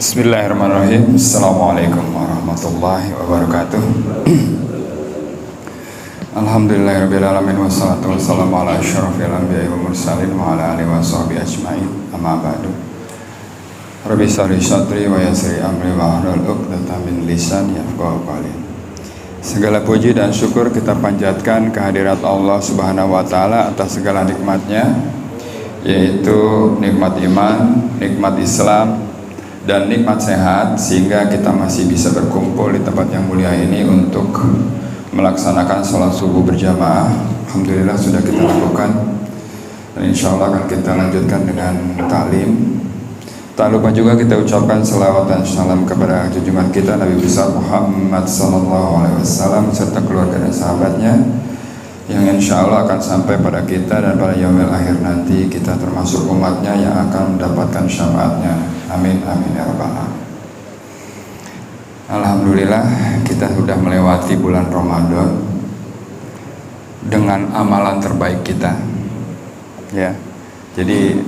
Bismillahirrahmanirrahim. Assalamualaikum warahmatullahi wabarakatuh. Alhamdulillahirrahmanirrahim. Wassalatu wassalamu ala asyrafil anbiya'i wal mursalin wa ala alihi wa sahbihi ajma'in. Amma ba'du. Rabbi shrah li sadri wa yassir amri wa hlul 'uqdatam min lisani yafqahu qawli. Segala puji dan syukur kita panjatkan kehadirat Allah Subhanahu wa taala atas segala nikmatnya, yaitu nikmat iman, nikmat Islam, dan nikmat sehat, sehingga kita masih bisa berkumpul di tempat yang mulia ini untuk melaksanakan sholat subuh berjamaah. Alhamdulillah sudah kita lakukan, dan insya Allah akan kita lanjutkan dengan ta'lim. Tak lupa juga kita ucapkan salawat dan salam kepada junjungan kita Nabi besar Muhammad SAW serta keluarga dan sahabatnya, yang insya Allah akan sampai pada kita dan pada yaumil akhir nanti kita termasuk umatnya yang akan mendapatkan syafaatnya. Amin amin ya rabbal alamin. Alhamdulillah kita sudah melewati bulan Ramadan dengan amalan terbaik kita, ya. Jadi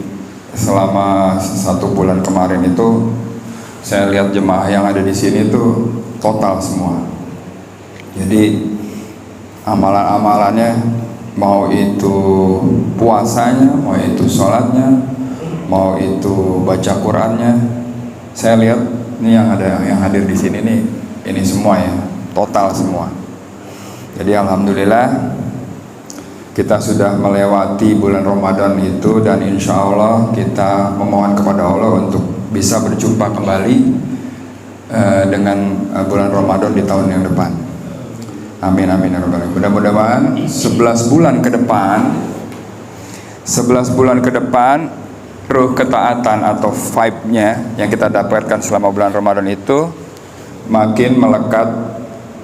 selama 1 bulan kemarin itu saya lihat jemaah yang ada di sini itu total semua. Jadi amalan-amalannya, mau itu puasanya, mau itu sholatnya, mau itu baca Qurannya, saya lihat ini yang hadir di sini nih, ini semua ya, total semua. Jadi alhamdulillah kita sudah melewati bulan Ramadan itu, dan insya Allah kita memohon kepada Allah untuk bisa berjumpa kembali dengan bulan Ramadan di tahun yang depan. Amin amin ya rabbal alamin. Mudah-mudahan 11 bulan ke depan ruh ketaatan atau vibe-nya yang kita dapatkan selama bulan Ramadan itu makin melekat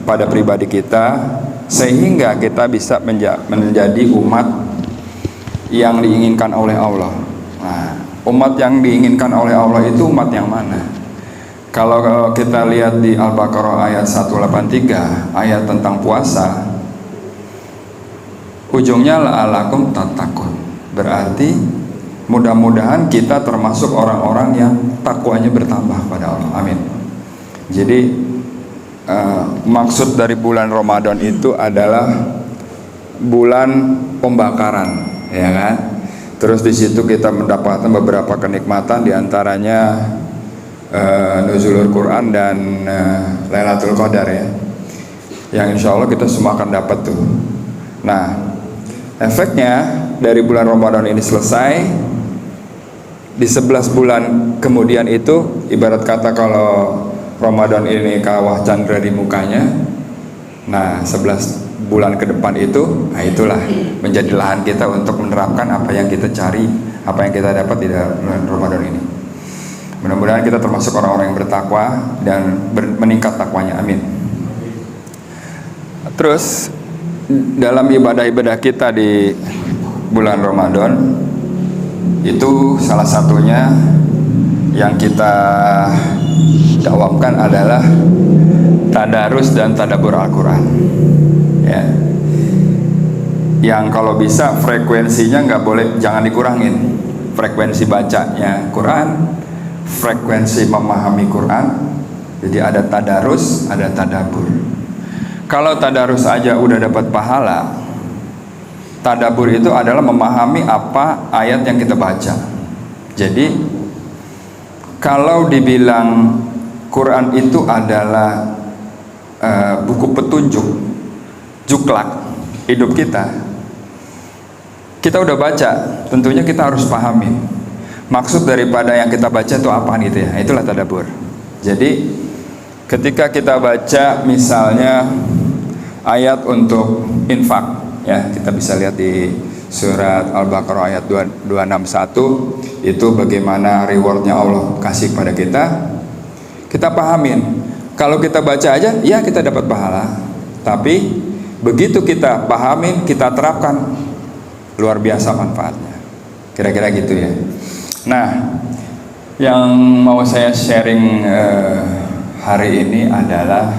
pada pribadi kita, sehingga kita bisa menjadi umat yang diinginkan oleh Allah. Nah, umat yang diinginkan oleh Allah itu umat yang mana? Kalau kita lihat di Al-Baqarah ayat 183, ayat tentang puasa, ujungnya la'alakum tattaqun. Berarti mudah-mudahan kita termasuk orang-orang yang takwanya bertambah pada Allah. Amin. Jadi maksud dari bulan Ramadan itu adalah bulan pembakaran, ya kan? Terus di situ kita mendapatkan beberapa kenikmatan, diantaranya nuzulul Quran dan Lailatul Qadar, ya, yang insya Allah kita semua akan dapat tuh. Nah, efeknya dari bulan Ramadan ini selesai, di 11 bulan kemudian itu ibarat kata kalau Ramadan ini kawah candra di mukanya. Nah, 11 bulan ke depan itu, nah itulah menjadi lahan kita untuk menerapkan apa yang kita cari, apa yang kita dapat di bulan Ramadan ini. Mudah-mudahan kita termasuk orang-orang yang bertakwa dan meningkat takwanya. Amin. Terus dalam ibadah-ibadah kita di bulan Ramadan itu salah satunya yang kita dakwamkan adalah tadarus dan tadabbur Al-Quran, ya. Yang kalau bisa frekuensinya nggak boleh, jangan dikurangin. Frekuensi bacanya Quran, frekuensi memahami Quran. Jadi ada tadarus, ada tadabbur. Kalau tadarus aja udah dapat pahala, tadabbur itu adalah memahami apa ayat yang kita baca. Jadi kalau dibilang Quran itu adalah buku petunjuk, juklak hidup kita udah baca, tentunya kita harus pahami maksud daripada yang kita baca itu apaan gitu, ya. Itulah tadabbur. Jadi ketika kita baca misalnya ayat untuk infak, ya, kita bisa lihat di surat Al-Baqarah ayat 261, itu bagaimana rewardnya Allah kasih pada kita. Kita pahamin. Kalau kita baca aja, ya kita dapat pahala. Tapi begitu kita pahamin, kita terapkan, luar biasa manfaatnya. Kira-kira gitu, ya. Nah, yang mau saya sharing hari ini adalah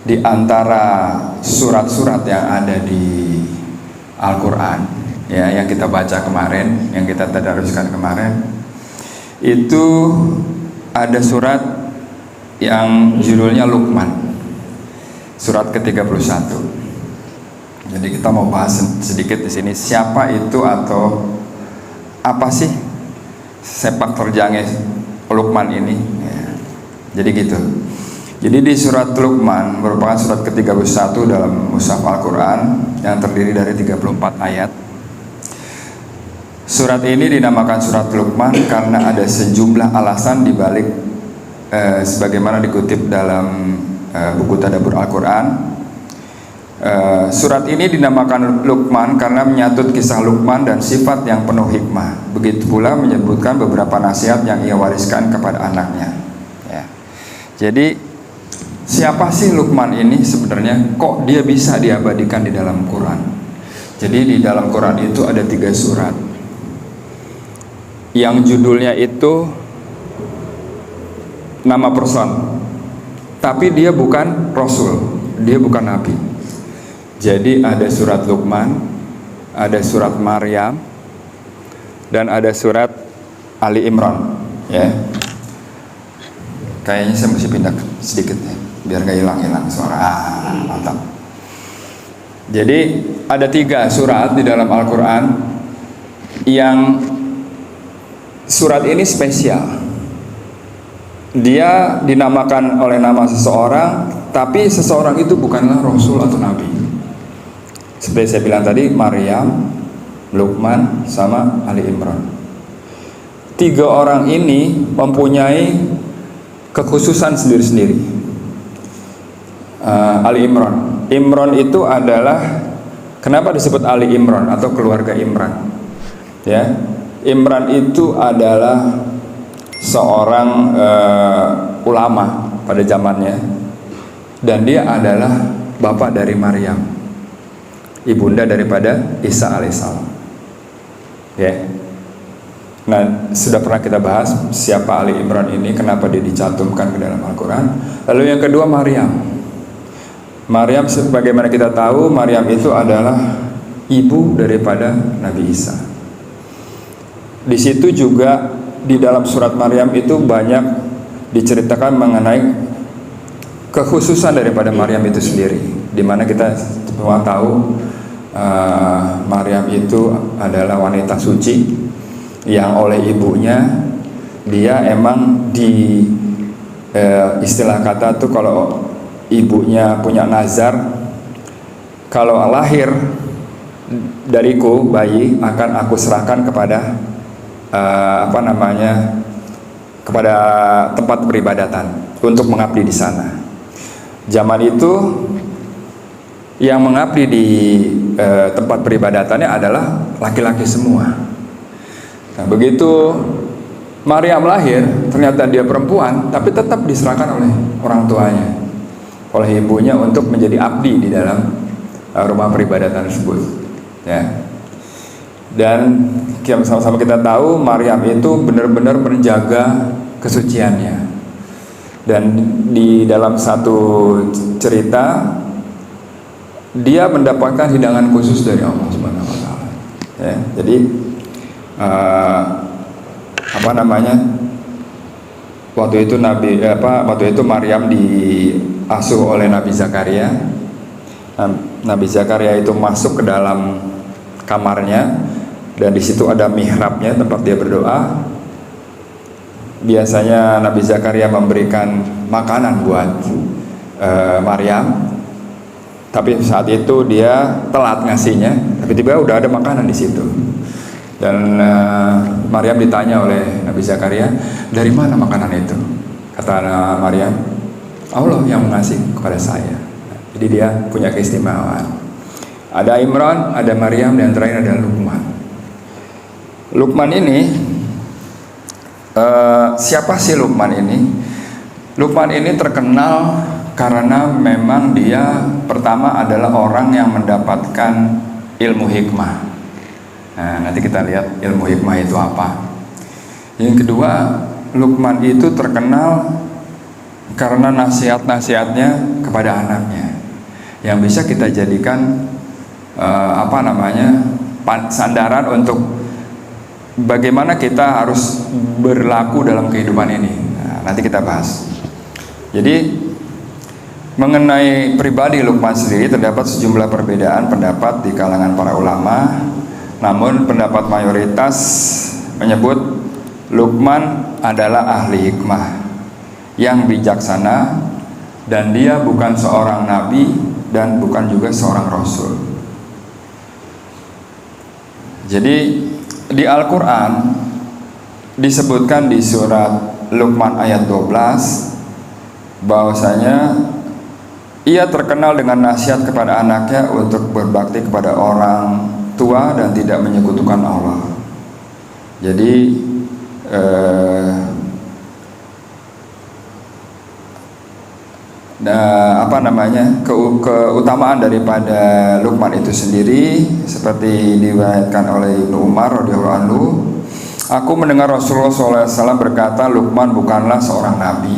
di antara surat-surat yang ada di Al-Quran, ya, yang kita baca kemarin, yang kita tadaruskan kemarin, itu ada surat yang judulnya Luqman, surat ke-31. Jadi kita mau bahas sedikit di sini, siapa itu atau apa sih sepak terjangnya Luqman ini ya. Jadi gitu. Jadi di surat Luqman merupakan surat ke-31 dalam mushaf Al-Quran yang terdiri dari 34 ayat. Surat ini dinamakan surat Luqman karena ada sejumlah alasan dibalik sebagaimana dikutip dalam buku Tadabbur Al-Quran. Surat ini dinamakan Luqman karena menyatut kisah Luqman dan sifat yang penuh hikmah. Begitu pula menyebutkan beberapa nasihat yang ia wariskan kepada anaknya ya. Jadi siapa sih Luqman ini sebenarnya? Kok dia bisa diabadikan di dalam Quran? Jadi di dalam Quran itu ada 3 surat yang judulnya itu nama person, tapi dia bukan Rasul, dia bukan Nabi. Jadi ada surat Luqman, ada surat Maryam, dan ada surat Ali Imran ya. Kayaknya saya mesti pindah sedikit ya, biar gak hilang-hilang suara. Mantap. Jadi ada 3 surat di dalam Al-Quran yang surat ini spesial. Dia dinamakan oleh nama seseorang, tapi seseorang itu bukanlah Rasul atau Nabi. Seperti saya bilang tadi, Maryam, Luqman, sama Ali Imran. 3 orang ini mempunyai kekhususan sendiri-sendiri. Ali Imran. Imran itu adalah, kenapa disebut Ali Imran atau keluarga Imran? Ya, Imran itu adalah seorang ulama pada zamannya, dan dia adalah bapak dari Maryam, ibunda daripada Isa alaihissalam. Ya. Nah, sudah pernah kita bahas siapa Ali Imran ini, kenapa dia dicantumkan ke dalam Al-Quran. Lalu yang kedua Maryam. Maryam, sebagaimana kita tahu, Maryam itu adalah ibu daripada Nabi Isa. Di situ juga di dalam surat Maryam itu banyak diceritakan mengenai kekhususan daripada Maryam itu sendiri, di mana kita semua tahu Maryam itu adalah wanita suci yang oleh ibunya dia emang di istilah kata tuh, kalau ibunya punya nazar, kalau lahir dariku bayi akan aku serahkan kepada kepada tempat peribadatan untuk mengabdi di sana. Zaman itu yang mengabdi di tempat peribadatannya adalah laki-laki semua. Nah, begitu Maryam lahir, ternyata dia perempuan, tapi tetap diserahkan oleh orang tuanya, oleh ibunya untuk menjadi abdi di dalam rumah peribadatan tersebut. Ya. Dan sama-sama kita tahu Maryam itu benar-benar menjaga kesuciannya. Dan di dalam satu cerita dia mendapatkan hidangan khusus dari Allah Subhanahu wa taala. Ya, jadi waktu itu Maryam diasuh oleh Nabi Zakaria. Nabi Zakaria itu masuk ke dalam kamarnya, dan di situ ada mihrabnya, tempat dia berdoa. Biasanya Nabi Zakaria memberikan makanan buat Maryam, tapi saat itu dia telat ngasihnya, tapi tiba-tiba udah ada makanan di situ. Dan Maryam ditanya oleh Nabi Zakaria, dari mana makanan itu? Kata Maryam, Allah yang mengasih kepada saya. Jadi dia punya keistimewaan. Ada Imran, ada Maryam, dan terakhir ada Luqman. Luqman ini siapa sih Luqman ini? Luqman ini terkenal karena memang dia pertama adalah orang yang mendapatkan ilmu hikmah. Nah, nanti kita lihat ilmu hikmah itu apa. Yang kedua, Luqman itu terkenal karena nasihat-nasihatnya kepada anaknya yang bisa kita jadikan sandaran untuk bagaimana kita harus berlaku dalam kehidupan ini. Nah, nanti kita bahas. Jadi mengenai pribadi Luqman sendiri terdapat sejumlah perbedaan pendapat di kalangan para ulama. Namun pendapat mayoritas menyebut Luqman adalah ahli hikmah yang bijaksana, dan dia bukan seorang nabi dan bukan juga seorang rasul. Jadi di Al-Quran disebutkan di surat Luqman ayat 12 bahwasanya ia terkenal dengan nasihat kepada anaknya untuk berbakti kepada orang tua dan tidak menyekutukan Allah. Jadi keutamaan daripada Luqman itu sendiri seperti diriwayatkan oleh Ibnu Umar radhiyallahu anhu, aku mendengar Rasulullah SAW berkata, Luqman bukanlah seorang nabi,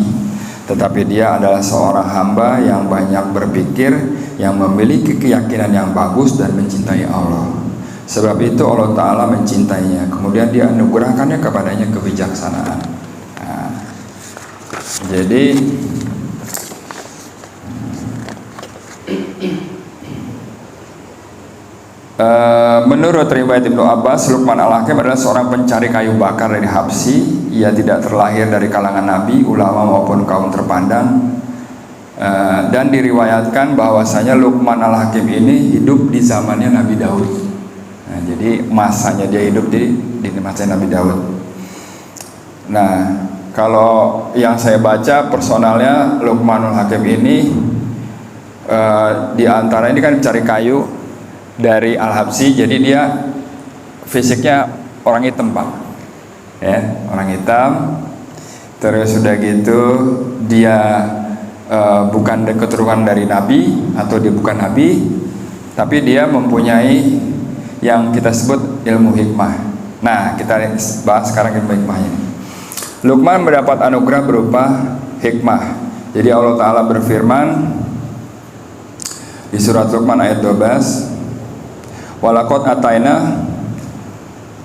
tetapi dia adalah seorang hamba yang banyak berpikir, yang memiliki keyakinan yang bagus dan mencintai Allah. Sebab itu Allah Ta'ala mencintainya, kemudian dia anugerahkannya kepadanya kebijaksanaan. Nah, jadi menurut riwayat Ibnu Abbas, Luqman Al-Hakim adalah seorang pencari kayu bakar dari Habsyi. Ia tidak terlahir dari kalangan nabi, ulama maupun kaum terpandang. Dan diriwayatkan bahwasanya Luqman Al-Hakim ini hidup di zamannya Nabi Daud. Nah, jadi masanya dia hidup di masa Nabi Daud. Nah, kalau yang saya baca personalnya Luqman Al-Hakim ini di antara ini kan cari kayu dari Al-Habsyi, jadi dia fisiknya orang hitam, Pak. Ya, orang hitam. Terus sudah gitu dia bukan keturunan dari nabi, atau dia bukan nabi, tapi dia mempunyai yang kita sebut ilmu hikmah. Nah, kita bahas sekarang ilmu hikmahnya. Luqman mendapat anugerah berupa hikmah. Jadi Allah Ta'ala berfirman di surat Luqman ayat 12, walaqad ataina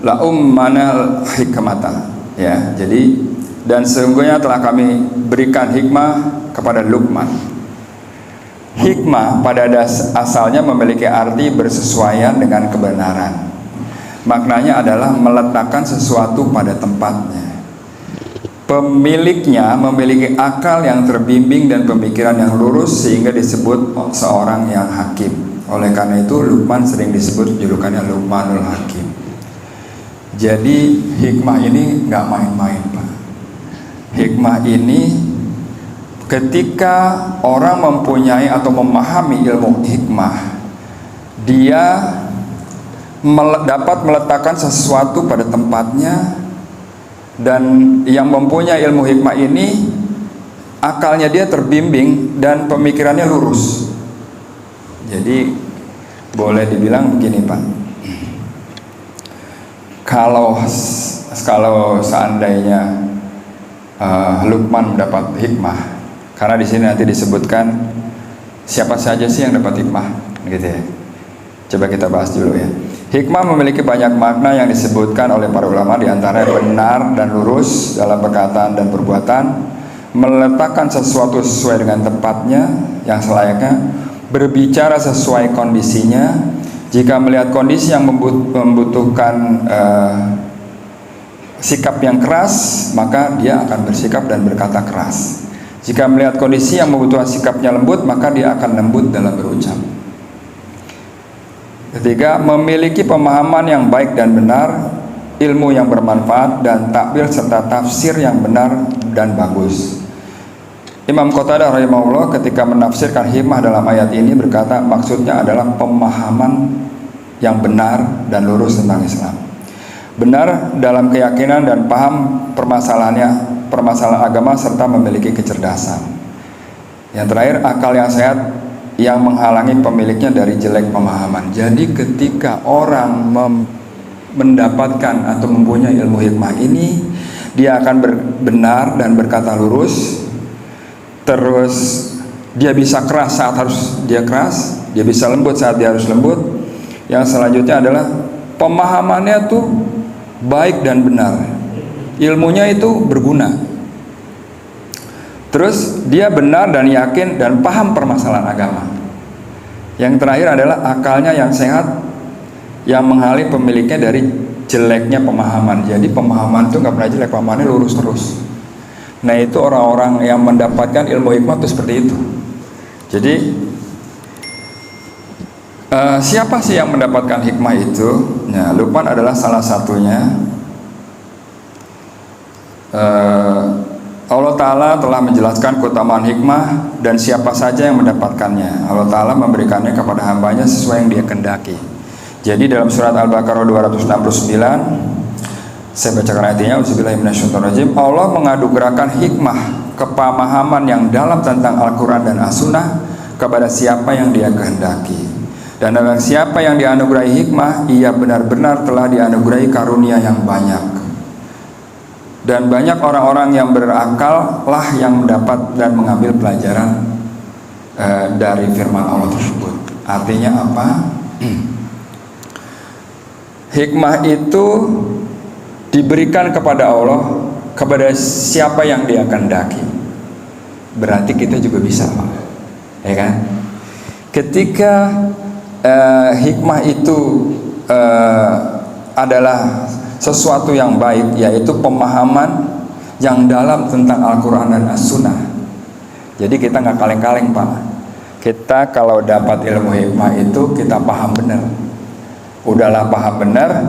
la ummanal hikmata. Ya, jadi dan sesungguhnya telah kami berikan hikmah kepada Luqman. Hikmah pada asalnya memiliki arti bersesuaian dengan kebenaran. Maknanya adalah meletakkan sesuatu pada tempatnya. Pemiliknya memiliki akal yang terbimbing dan pemikiran yang lurus sehingga disebut seorang yang hakim. Oleh karena itu Luqman sering disebut julukannya Luqmanul Hakim. Jadi hikmah ini nggak main-main, Pak. Hikmah ini ketika orang mempunyai atau memahami ilmu hikmah, dia dapat meletakkan sesuatu pada tempatnya. Dan yang mempunyai ilmu hikmah ini akalnya dia terbimbing dan pemikirannya lurus. Jadi boleh dibilang begini, Pak, kalau seandainya Luqman mendapat hikmah, karena di sini nanti disebutkan siapa saja sih yang dapat hikmah, gitu ya. Coba kita bahas dulu ya. Hikmah memiliki banyak makna yang disebutkan oleh para ulama, di antaranya benar dan lurus dalam perkataan dan perbuatan, meletakkan sesuatu sesuai dengan tempatnya yang selayaknya, berbicara sesuai kondisinya. Jika melihat kondisi yang membutuhkan sikap yang keras, maka dia akan bersikap dan berkata keras. Jika melihat kondisi yang membutuhkan sikapnya lembut, maka dia akan lembut dalam berucap. Ketiga, memiliki pemahaman yang baik dan benar, ilmu yang bermanfaat, dan takwil serta tafsir yang benar dan bagus. Imam Qatadah rahimahullah ketika menafsirkan hikmah dalam ayat ini berkata, maksudnya adalah pemahaman yang benar dan lurus tentang Islam. Benar dalam keyakinan dan paham permasalahan agama serta memiliki kecerdasan. Yang terakhir, akal yang sehat yang menghalangi pemiliknya dari jelek pemahaman. Jadi ketika orang mendapatkan atau mempunyai ilmu hikmah ini, dia akan benar dan berkata lurus. Terus dia bisa keras saat harus dia keras, dia bisa lembut saat dia harus lembut. Yang selanjutnya adalah pemahamannya tuh baik dan benar, ilmunya itu berguna. Terus dia benar dan yakin dan paham permasalahan agama. Yang terakhir adalah akalnya yang sehat, yang menghalangi pemiliknya dari jeleknya pemahaman. Jadi pemahaman itu nggak pernah jelek, pemahamannya lurus terus. Nah itu orang-orang yang mendapatkan ilmu hikmah itu seperti itu. Jadi siapa sih yang mendapatkan hikmah itu? Nah, Luqman adalah salah satunya. Allah Ta'ala telah menjelaskan keutamaan hikmah dan siapa saja yang mendapatkannya. Allah Ta'ala memberikannya kepada hambanya sesuai yang dia kehendaki. Jadi dalam surat Al-Baqarah 269, saya bacakan ayatnya, Auzubillahiminasyaitonirrajim. Allah menganugerahkan hikmah, kepemahaman yang dalam tentang Al-Quran dan As-Sunnah kepada siapa yang dia kehendaki. Dan dalam siapa yang dianugerahi hikmah, ia benar-benar telah dianugerahi karunia yang banyak. Dan banyak orang-orang yang berakal lah yang mendapat dan mengambil pelajaran dari firman Allah tersebut. Artinya apa? Hikmah itu diberikan kepada Allah, kepada siapa yang dia kehendaki. Berarti kita juga bisa, ya kan? Ketika hikmah itu adalah sesuatu yang baik, yaitu pemahaman yang dalam tentang Al-Quran dan As-Sunnah. Jadi kita nggak kaleng-kaleng, Pak. Kita kalau dapat ilmu hikmah itu kita paham benar. Udahlah paham benar,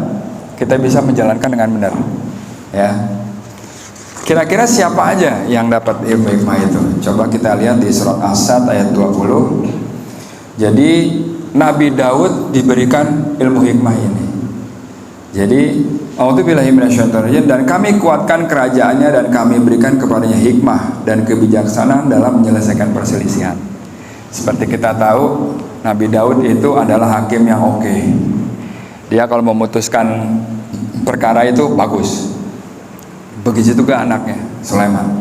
kita bisa menjalankan dengan benar. Ya. Kira-kira siapa aja yang dapat ilmu hikmah itu? Coba kita lihat di surat As-Sad ayat 20. Jadi Nabi Daud diberikan ilmu hikmah ini. Jadi A'udzubillahiminasyaitonirrajim, dan kami kuatkan kerajaannya dan kami berikan kepadanya hikmah dan kebijaksanaan dalam menyelesaikan perselisihan. Seperti kita tahu, Nabi Daud itu adalah hakim yang oke. Dia kalau memutuskan perkara itu bagus. Begitu juga anaknya Sulaiman.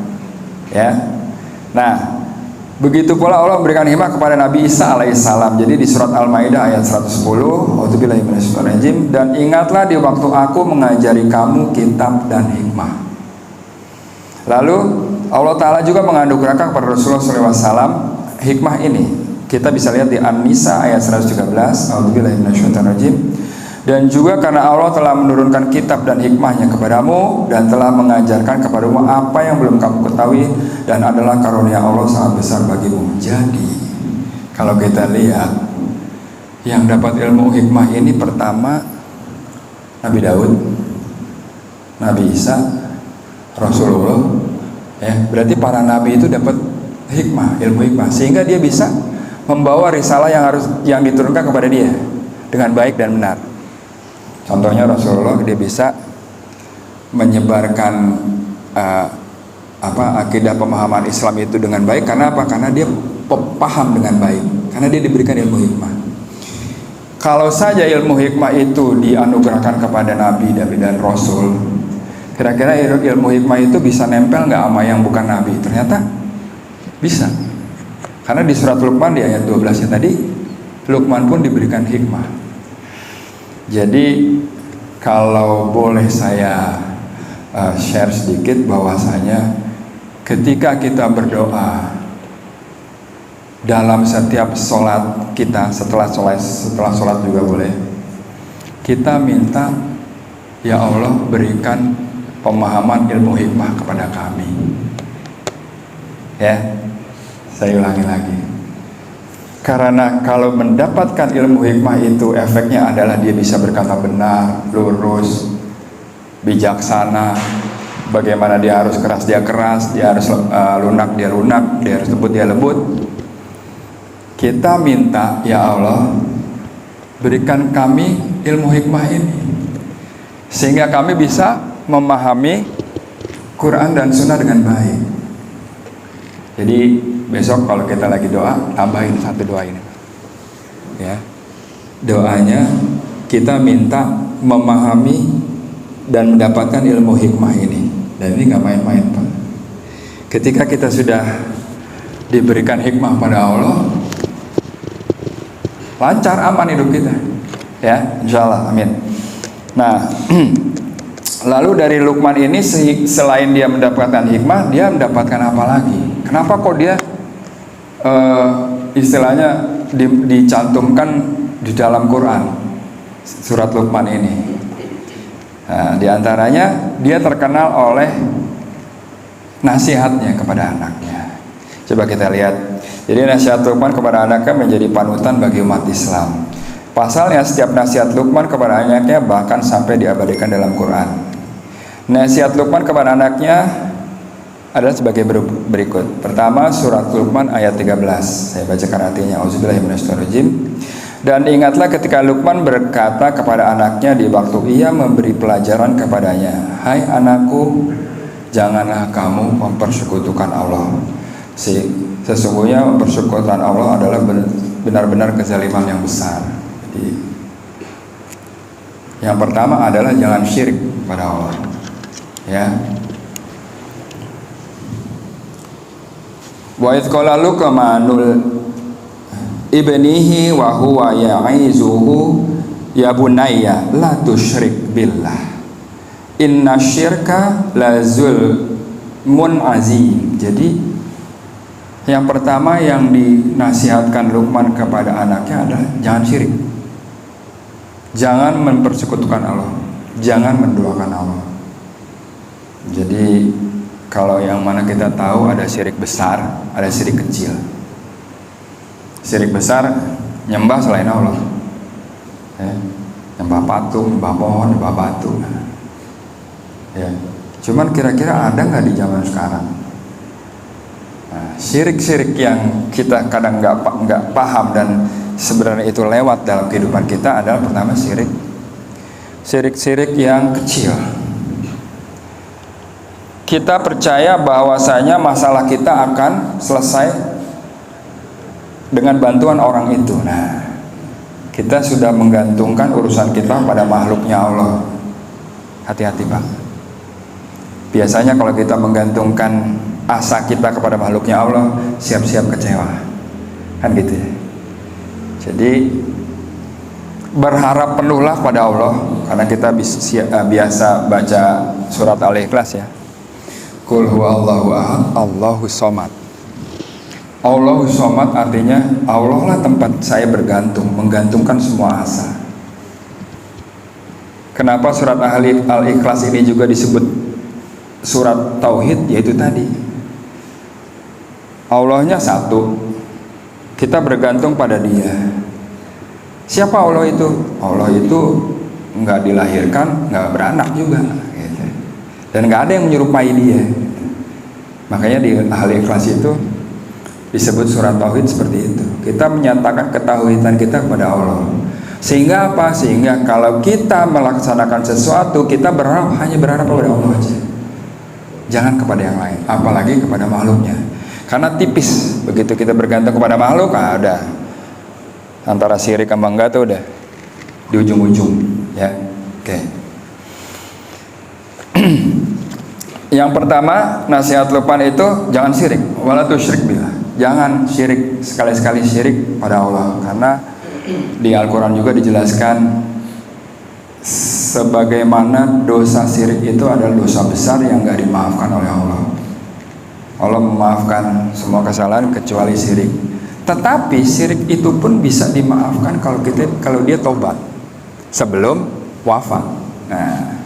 Ya. Nah, begitu pula Allah memberikan hikmah kepada Nabi Isa alaihissalam. Jadi di surat Al-Maidah ayat 110, A'udzubillahiminasyaitonirrajim, dan ingatlah di waktu aku mengajari kamu kitab dan hikmah. Lalu Allah Ta'ala juga menganugerahkan kepada Rasulullah SAW hikmah ini. Kita bisa lihat di An-Nisa ayat 113, A'udzubillahiminasyaitonirrajim. Dan juga karena Allah telah menurunkan kitab dan hikmahnya kepadamu dan telah mengajarkan kepadamu apa yang belum kamu ketahui, dan adalah karunia Allah sangat besar bagimu. Jadi kalau kita lihat yang dapat ilmu hikmah ini, pertama Nabi Daud, Nabi Isa, Rasulullah, ya, berarti para nabi itu dapat hikmah, ilmu hikmah, sehingga dia bisa membawa risalah yang diturunkan kepada dia dengan baik dan benar. Contohnya Rasulullah, dia bisa menyebarkan akidah pemahaman Islam itu dengan baik. Karena apa? Karena dia paham dengan baik, karena dia diberikan ilmu hikmah. Kalau saja ilmu hikmah itu dianugerahkan kepada Nabi dan Rasul, kira-kira ilmu hikmah itu bisa nempel nggak sama yang bukan Nabi? Ternyata bisa. Karena di surat Luqman di ayat 12 tadi, Luqman pun diberikan hikmah. Jadi kalau boleh saya share sedikit, bahwasanya ketika kita berdoa dalam setiap sholat kita, setelah sholat juga boleh, kita minta, ya Allah berikan pemahaman ilmu hikmah kepada kami. Ya, saya ulangi lagi. Karena kalau mendapatkan ilmu hikmah itu efeknya adalah dia bisa berkata benar, lurus, bijaksana. Bagaimana dia harus keras, dia keras. Dia harus lunak, dia lunak. Dia harus lembut, dia lembut. Kita minta, ya Allah berikan kami ilmu hikmah ini, sehingga kami bisa memahami Quran dan Sunnah dengan baik. Jadi besok kalau kita lagi doa, tambahin satu doa ini, ya. Doanya kita minta memahami dan mendapatkan ilmu hikmah ini. Dan ini nggak main-main, Pak. Ketika kita sudah diberikan hikmah pada Allah, lancar, aman hidup kita, ya, insya Allah, amin. Nah, lalu dari Luqman ini, selain dia mendapatkan hikmah, dia mendapatkan apa lagi? Kenapa kok dia istilahnya dicantumkan di dalam Quran surat Luqman ini? Nah, di antaranya dia terkenal oleh nasihatnya kepada anaknya. Coba kita lihat. Jadi nasihat Luqman kepada anaknya menjadi panutan bagi umat Islam. Pasalnya setiap nasihat Luqman kepada anaknya bahkan sampai diabadikan dalam Quran. Nasihat Luqman kepada anaknya adalah sebagai berikut. Pertama, surat Luqman ayat 13. Saya bacakan artinya. Auzubillahiminasyaitonirrajim. Dan ingatlah ketika Luqman berkata kepada anaknya di waktu ia memberi pelajaran kepadanya, "Hai anakku, janganlah kamu mempersekutukan Allah. Sesungguhnya mempersekutukan Allah adalah benar-benar kezaliman yang besar." Jadi, yang pertama adalah jangan syirik pada Allah. Ya. Wa idh qala Luqmanul ibnihi wa huwa ya'izuhu ya bunayya la tusyrik billah inna syirka la zulmun azim. Jadi yang pertama yang dinasihatkan Luqman kepada anaknya adalah jangan syirik, jangan mempersekutukan Allah, jangan menduakan Allah. Jadi kalau yang mana kita tahu ada syirik besar, ada syirik kecil. Syirik besar nyembah selain Allah, nyembah patung, nyembah pohon, nyembah batu. Ya. Cuman kira-kira ada nggak di zaman sekarang? Nah, syirik-syirik yang kita kadang nggak paham dan sebenarnya itu lewat dalam kehidupan kita adalah pertama syirik yang kecil. Kita percaya bahwasanya masalah kita akan selesai dengan bantuan orang itu. Nah, kita sudah menggantungkan urusan kita pada makhluknya Allah. Hati-hati Pak. Biasanya kalau kita menggantungkan asa kita kepada makhluknya Allah, siap-siap kecewa, kan gitu ya. Jadi berharap penuhlah pada Allah, karena kita biasa baca surat Al-Ikhlas ya. Qul huwallahu ahad, Allahus somad. Allahus somad artinya Allah lah tempat saya bergantung, menggantungkan semua asa. Kenapa surat Al-Ikhlas ini juga disebut surat tauhid? Yaitu tadi, Allahnya satu, kita bergantung pada Dia. Siapa Allah itu? Allah itu nggak dilahirkan, nggak beranak juga, gitu. Dan nggak ada yang menyerupai Dia. Makanya di Al-Ikhlas itu disebut surat tauhid seperti itu. Kita menyatakan ketauhidan kita kepada Allah. Sehingga apa? Sehingga kalau kita melaksanakan sesuatu, kita hanya berharap kepada Allah aja. Jangan kepada yang lain, apalagi kepada makhluknya. Karena tipis, begitu kita bergantung kepada makhluk, ada antara syirik sama enggak tuh udah di ujung-ujung, ya. Oke. Yang pertama, nasihat Luqman itu jangan syirik, wala tusyrik billah. Jangan syirik, sekali-sekali syirik pada Allah, karena di Al-Quran juga dijelaskan sebagaimana dosa syirik itu adalah dosa besar yang enggak dimaafkan oleh Allah. Allah memaafkan semua kesalahan kecuali syirik. Tetapi syirik itu pun bisa dimaafkan kalau dia tobat sebelum wafat. Nah,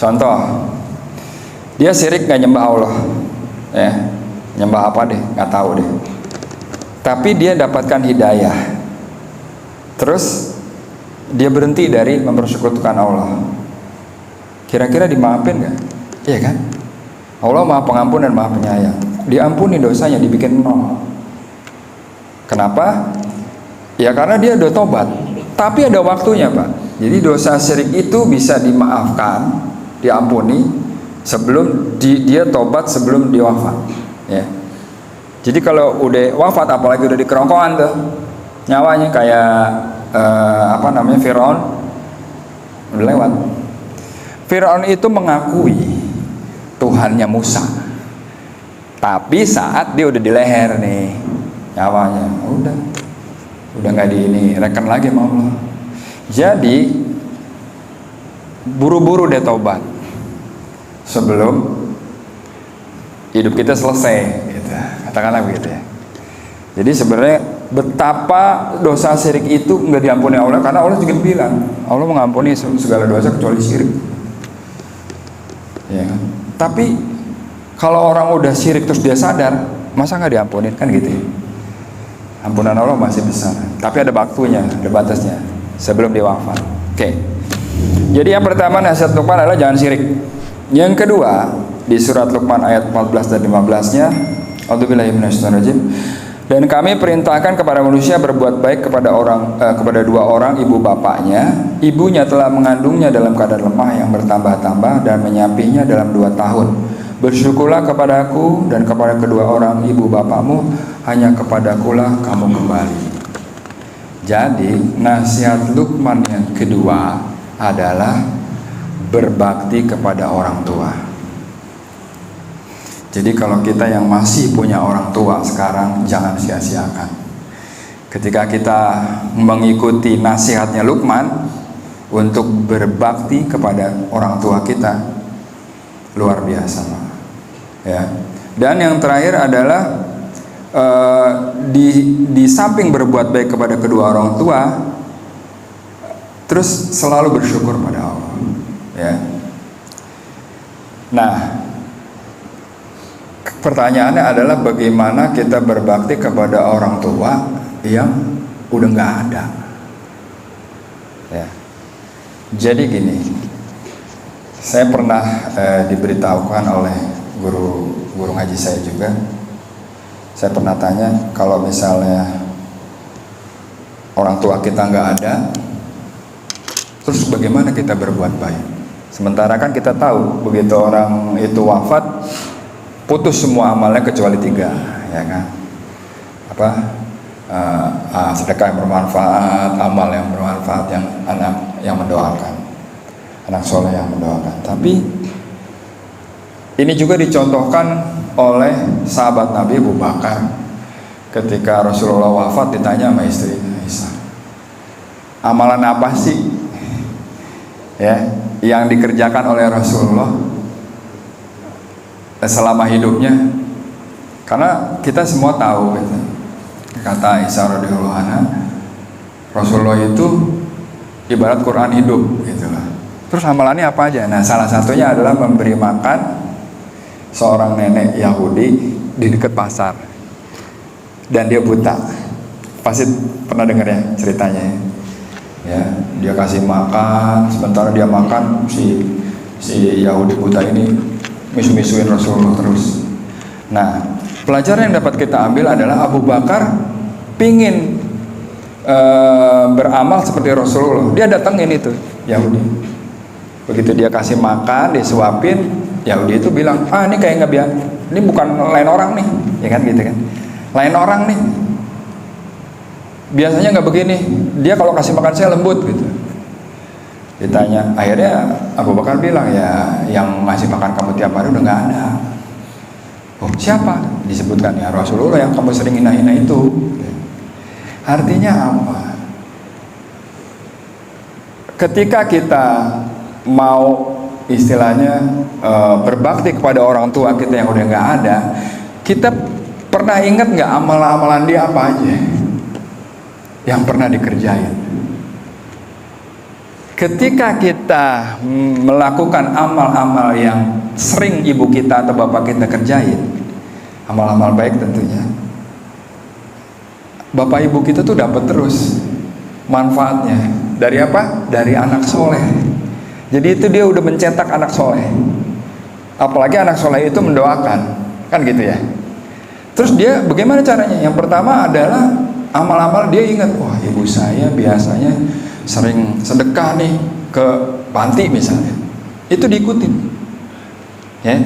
contoh, dia syirik nggak nyembah Allah, ya, nyembah apa deh, nggak tahu deh. Tapi dia dapatkan hidayah, terus dia berhenti dari mempersekutukan Allah. Kira-kira dimaafin nggak? Iya kan? Allah Maha Pengampun dan Maha Penyayang. Diampuni dosanya, dibikin nol. Kenapa? Ya karena dia udah tobat. Tapi ada waktunya Pak. Jadi dosa syirik itu bisa dimaafkan, diampuni sebelum dia tobat, sebelum dia wafat. Ya. Jadi kalau udah wafat, apalagi udah di kerongkongan tuh nyawanya, kayak Firaun, udah lewat. Firaun itu mengakui Tuhannya Musa, tapi saat dia udah di leher nih nyawanya, udah nggak reken lagi sama Allah. Jadi buru-buru dia tobat sebelum hidup kita selesai, gitu. katakanlah begitu ya. Jadi sebenarnya betapa dosa syirik itu nggak diampuni Allah, karena Allah juga bilang Allah mengampuni segala dosa kecuali syirik. Ya kan? Tapi kalau orang udah syirik terus dia sadar, masa nggak diampunin, kan gitu ya. Ampunan Allah masih besar, tapi ada waktunya, ada batasnya sebelum dia wafat. Oke. Jadi yang pertama nasihat Luqman adalah jangan syirik. Yang kedua di surat Luqman ayat 14 dan 15-nya, A'udzubillahi minasyaitonirrajim. Dan kami perintahkan kepada manusia berbuat baik kepada dua orang ibu bapaknya. Ibunya telah mengandungnya dalam keadaan lemah yang bertambah-tambah dan menyapihnya dalam 2 tahun. Bersyukurlah kepadaku dan kepada kedua orang ibu bapakmu, hanya kepadakulah kamu kembali. Jadi nasihat Luqman yang kedua adalah berbakti kepada orang tua. Jadi kalau kita yang masih punya orang tua sekarang, jangan sia-siakan. Ketika kita mengikuti nasihatnya Luqman untuk berbakti kepada orang tua kita, luar biasa, ya. Dan yang terakhir adalah di samping berbuat baik kepada kedua orang tua, terus selalu bersyukur pada Allah, ya. Nah, pertanyaannya adalah bagaimana kita berbakti kepada orang tua yang udah nggak ada, ya. Jadi gini, saya pernah diberitahukan oleh guru ngaji saya juga. Saya pernah tanya, kalau misalnya orang tua kita nggak ada, terus bagaimana kita berbuat baik? Sementara kan kita tahu begitu orang itu wafat, putus semua amalnya kecuali 3, ya kan? Sedekah yang bermanfaat, amal yang bermanfaat, yang anak yang mendoakan, anak soleh yang mendoakan. Tapi ini juga dicontohkan oleh sahabat Nabi Abu Bakar. Ketika Rasulullah wafat, ditanya sama istrinya Aisyah, amalan apa sih ya yang dikerjakan oleh Rasulullah selama hidupnya? Karena kita semua tahu, gitu. Kata Aisyah radhiyallahu anha, Rasulullah itu ibarat Quran hidup, gitulah. Terus amalannya apa aja? Nah, salah satunya adalah memberi makan seorang nenek Yahudi di dekat pasar, dan dia buta. Pasti pernah dengar ya ceritanya, ya. Dia kasih makan, sementara dia makan, si Yahudi buta ini misu-misuin Rasulullah terus. Nah, pelajaran yang dapat kita ambil adalah Abu Bakar pingin beramal seperti Rasulullah. Dia datangin itu Yahudi. Begitu dia kasih makan, disuapin, Yahudi itu bilang, ini kayak nggak biasa, ini bukan lain orang nih, ya kan, gitu kan, lain orang nih, biasanya nggak begini, dia kalau kasih makan saya lembut, gitu. Ditanya, akhirnya Abu Bakar bilang, ya yang ngasih makan kamu tiap hari udah nggak ada. Oh, siapa? Disebutkan, ya Rasulullah yang kamu sering hina-hina itu. Artinya apa? Ketika kita mau istilahnya berbakti kepada orang tua kita yang udah nggak ada, kita pernah ingat nggak amalan-amalan dia apa aja yang pernah dikerjain? Ketika kita melakukan amal-amal yang sering ibu kita atau bapak kita kerjain, amal-amal baik tentunya, bapak ibu kita tuh dapat terus manfaatnya. Dari apa? Dari anak soleh. Jadi itu dia udah mencetak anak soleh. Apalagi anak soleh itu mendoakan, kan gitu ya. Terus dia bagaimana caranya? Yang pertama adalah amal-amal dia ingat, wah ibu saya biasanya sering sedekah nih ke panti misalnya. Itu diikutin, ya.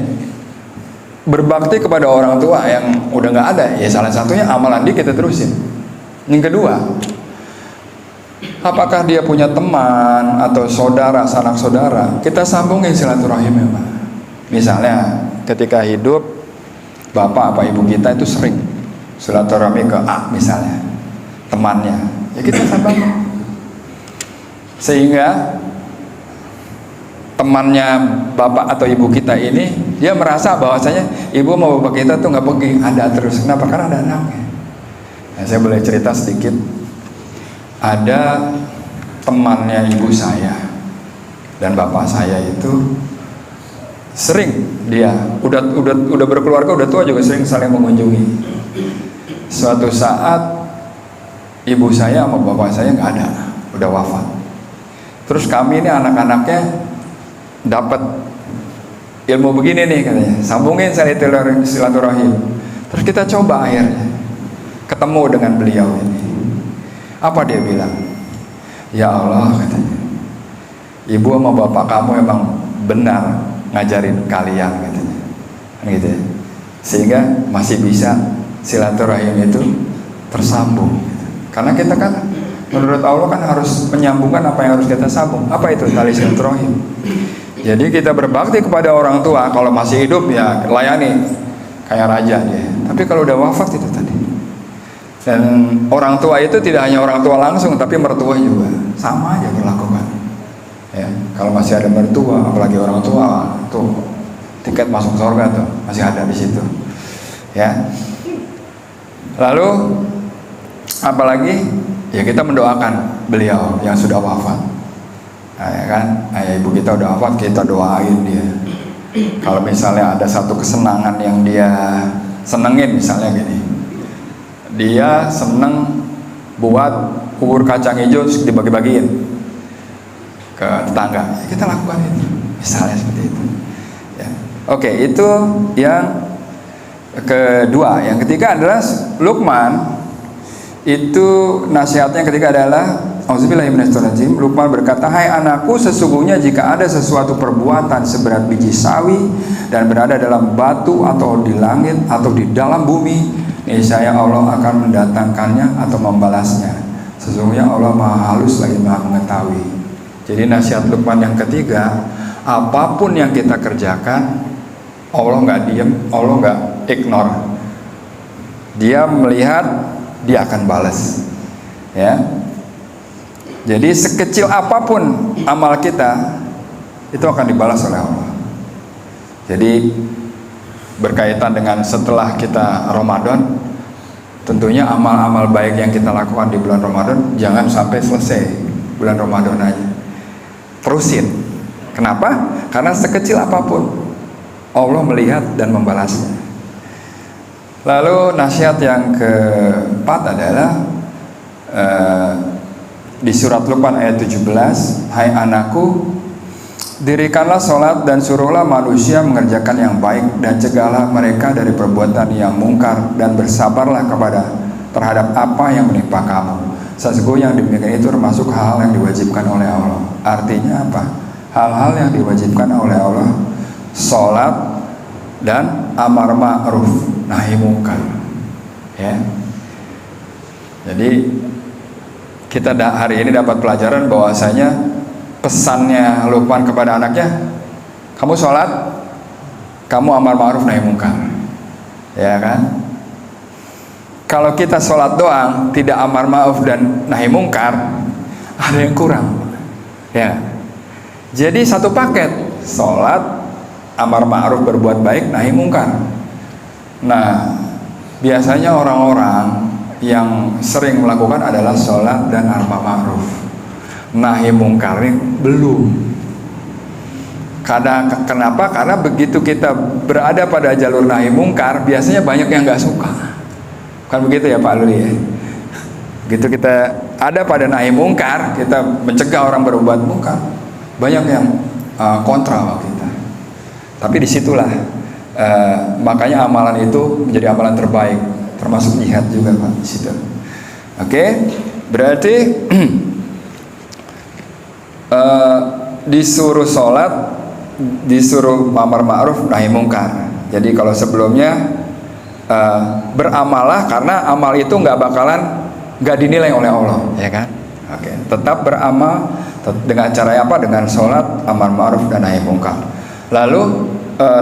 Berbakti kepada orang tua yang udah nggak ada, ya salah satunya amalan dia kita terusin. Yang kedua, apakah dia punya teman atau saudara, sanak saudara, kita sambungin silaturahimnya, Pak. Misalnya ketika hidup bapak apa ibu kita itu sering silaturahmi ke A misalnya, temannya, ya kita sambung. Sehingga temannya bapak atau ibu kita ini Dia merasa bahwasanya ibu sama bapak kita tuh nggak pergi, ada terus. Kenapa? Karena ada anaknya. Nah, saya boleh cerita sedikit. Ada temannya ibu saya dan bapak saya itu sering, dia udah berkeluarga, udah tua juga sering saling mengunjungi. Suatu saat ibu saya sama bapak saya nggak ada, udah wafat. Terus kami ini anak-anaknya dapat ilmu begini nih katanya, sambungin silaturahim. Terus kita coba akhirnya ketemu dengan beliau ini. Apa dia bilang? Ya Allah katanya, ibu sama bapak kamu emang benar ngajarin kalian katanya, gitu ya. Sehingga masih bisa silaturahim itu tersambung. Karena kita kan menurut Allah kan harus menyambungkan apa yang harus kita sambung. Apa itu tali silaturahim? Jadi kita berbakti kepada orang tua, kalau masih hidup ya layani kayak raja dia. Tapi kalau udah wafat itu tadi. Dan orang tua itu tidak hanya orang tua langsung, tapi mertua juga sama aja berlakukan. Ya, kalau masih ada mertua, apalagi orang tua, tuh tiket masuk surga tuh masih ada di situ. Ya. Lalu apalagi ya kita mendoakan beliau yang sudah wafat. Nah, ya kan, ayah ibu kita udah wafat, kita doain dia. Kalau misalnya ada satu kesenangan yang dia senengin, misalnya gini, dia seneng buat bubur kacang hijau dibagi-bagiin ke tetangga, ya kita lakukan itu, misalnya seperti itu. Ya. Oke, itu yang kedua. Yang ketiga adalah Luqman. Itu nasihatnya ketika adalah Auzubillahiminasyaitonirrajim. Luqman berkata, hai anakku, sesungguhnya jika ada sesuatu perbuatan seberat biji sawi dan berada dalam batu atau di langit atau di dalam bumi, niscaya Allah akan mendatangkannya atau membalasnya. Sesungguhnya Allah maha halus lagi maha mengetahui. Jadi nasihat Luqman yang ketiga, apapun yang kita kerjakan, Allah nggak diem, Allah nggak ignore. Dia melihat, dia akan balas. Ya. Jadi sekecil apapun amal kita, itu akan dibalas oleh Allah. Jadi berkaitan dengan setelah kita Ramadan, tentunya amal-amal baik yang kita lakukan di bulan Ramadan jangan sampai selesai bulan Ramadan aja, terusin. Kenapa? Karena sekecil apapun Allah melihat dan membalasnya. Lalu nasihat yang keempat adalah di surat Luqman ayat 17, hai anakku, dirikanlah sholat dan suruhlah manusia mengerjakan yang baik dan cegahlah mereka dari perbuatan yang mungkar dan bersabarlah terhadap apa yang menimpa kamu. Sesungguhnya yang demikian itu termasuk hal-hal yang diwajibkan oleh Allah. Artinya apa? Hal-hal yang diwajibkan oleh Allah, sholat dan amar ma'ruf nahi mungkar. Ya. Jadi kita hari ini dapat pelajaran bahwasanya pesannya Luqman kepada anaknya, kamu sholat, kamu amar ma'ruf nahi mungkar, ya kan? Kalau kita sholat doang, tidak amar ma'ruf dan nahi mungkar, ada yang kurang, ya. Jadi satu paket, sholat, amar ma'ruf berbuat baik, nahi mungkar. Nah, biasanya orang-orang yang sering melakukan adalah sholat dan amar ma'ruf, nahi mungkar belum. Kenapa? Karena begitu kita berada pada jalur nahi mungkar, biasanya banyak yang nggak suka. Bukan begitu ya Pak Luli ya? Begitu kita ada pada nahi mungkar, kita mencegah orang berbuat mungkar, banyak yang kontra sama kita. Tapi disitulah makanya amalan itu menjadi amalan terbaik, termasuk jihad juga Pak di situ. Oke, berarti disuruh sholat, disuruh amar ma'ruf nahi mungkar. Jadi kalau sebelumnya beramalah, karena amal itu nggak dinilai oleh Allah, ya kan? Oke, tetap beramal dengan cara apa? Dengan sholat, amar ma'ruf dan nahi mungkar. Lalu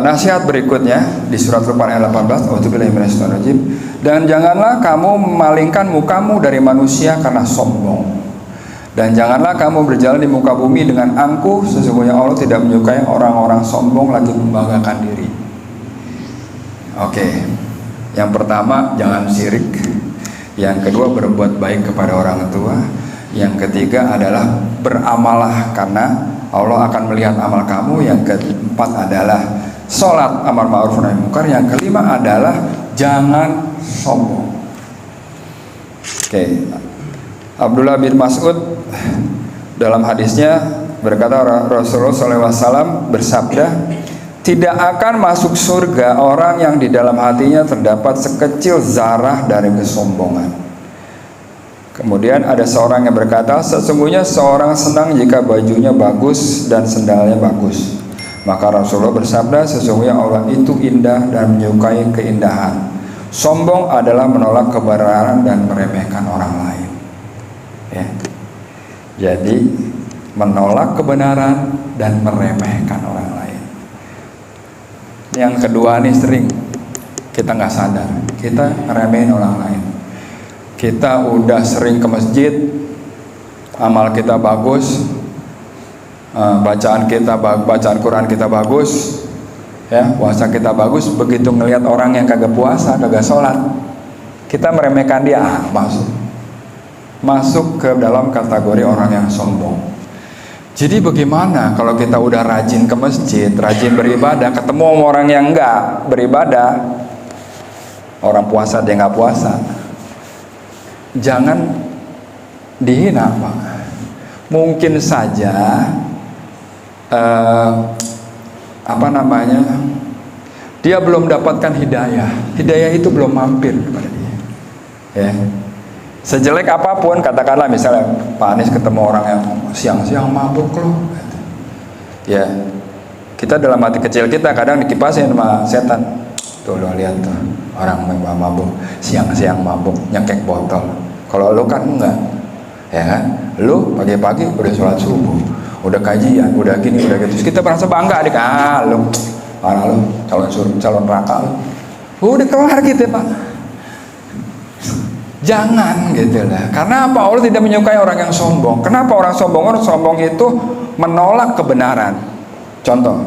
nasihat berikutnya di surat Luqman ayat 18, Auzubillahiminasyaitonirrajim, dan janganlah kamu memalingkan mukamu dari manusia karena sombong, dan janganlah kamu berjalan di muka bumi dengan angkuh, sesungguhnya Allah tidak menyukai orang-orang sombong lagi membanggakan diri. Oke. Yang pertama, jangan syirik. Yang kedua, berbuat baik kepada orang tua. Yang ketiga adalah beramalah, karena Allah akan melihat amal kamu. Yang keempat adalah sholat, amar ma'ruf nahi munkar. Yang kelima adalah jangan sombong. Oke. Abdullah bin Mas'ud dalam hadisnya berkata, Rasulullah SAW bersabda, tidak akan masuk surga orang yang di dalam hatinya terdapat sekecil zarah dari kesombongan. Kemudian ada seorang yang berkata, sesungguhnya seorang senang jika bajunya bagus dan sendalnya bagus. Maka Rasulullah bersabda, sesungguhnya Allah itu indah dan menyukai keindahan. Sombong adalah menolak kebenaran dan meremehkan orang lain. Ya. Jadi menolak kebenaran dan meremehkan orang lain. Yang kedua nih, sering kita nggak sadar, kita ngeremehin orang lain. Kita udah sering ke masjid, amal kita bagus, bacaan Quran kita bagus, ya, puasa kita bagus. Begitu ngelihat orang yang kagak puasa, kagak sholat, kita meremehkan dia, masuk ke dalam kategori orang yang sombong. Jadi bagaimana kalau kita udah rajin ke masjid, rajin beribadah, ketemu sama orang yang enggak beribadah, orang puasa dia enggak puasa, jangan dihina, Pak. Mungkin saja dia belum dapatkan hidayah itu belum mampir kepada dia, ya. Sejelek apapun, katakanlah misalnya Pak Anies ketemu orang yang siang-siang mabuk loh, ya, kita dalam hati kecil kita kadang dikipasin sama setan. Tuh lo lihat tuh, orang mabuk, siang-siang mabuk, nyekek botol. Kalau lo kan enggak, ya kan? Lo pagi-pagi udah sholat subuh, udah kajian, udah gini, udah gitu. Terus kita merasa bangga, lo, parah lo, calon neraka lo. Udah kelar gitu ya, Pak. Jangan gitu lah. Karena apa? Allah tidak menyukai orang yang sombong. Kenapa orang sombong? Orang sombong itu menolak kebenaran. Contoh,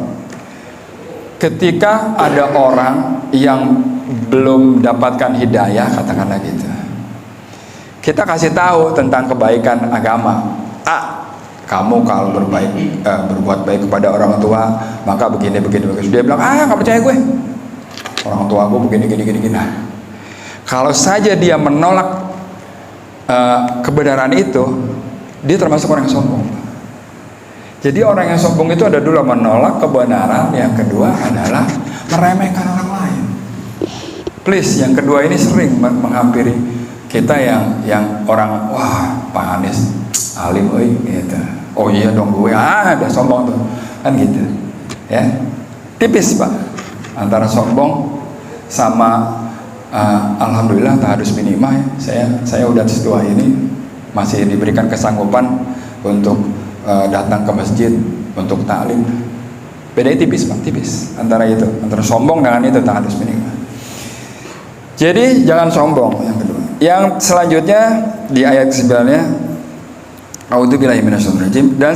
ketika ada orang yang belum dapatkan hidayah, katakanlah gitu, kita kasih tahu tentang kebaikan agama. Kamu kalau berbuat baik kepada orang tua, maka begini. Dia bilang, nggak percaya gue. Orang tua gue begini. Nah, kalau saja dia menolak kebenaran itu, dia termasuk orang yang sombong. Jadi orang yang sombong itu ada dua, menolak kebenaran, yang kedua adalah meremehkan orang lain. Please, yang kedua ini sering menghampiri kita yang orang, wah Pak Anies alim, gitu. Oh iya dong gue, udah sombong tuh, kan gitu, ya. Tipis, Pak, antara sombong sama alhamdulillah tahadus minimah, saya udah setua ini masih diberikan kesanggupan untuk datang ke masjid untuk taklim. Bedanya tipis, Pak, tipis antara antara sombong dengan itu tahadus minimah. Jadi jangan sombong. Yang kedua, yang selanjutnya di ayat 9-nya, a'udzubillahi minasyaitonir rajim, dan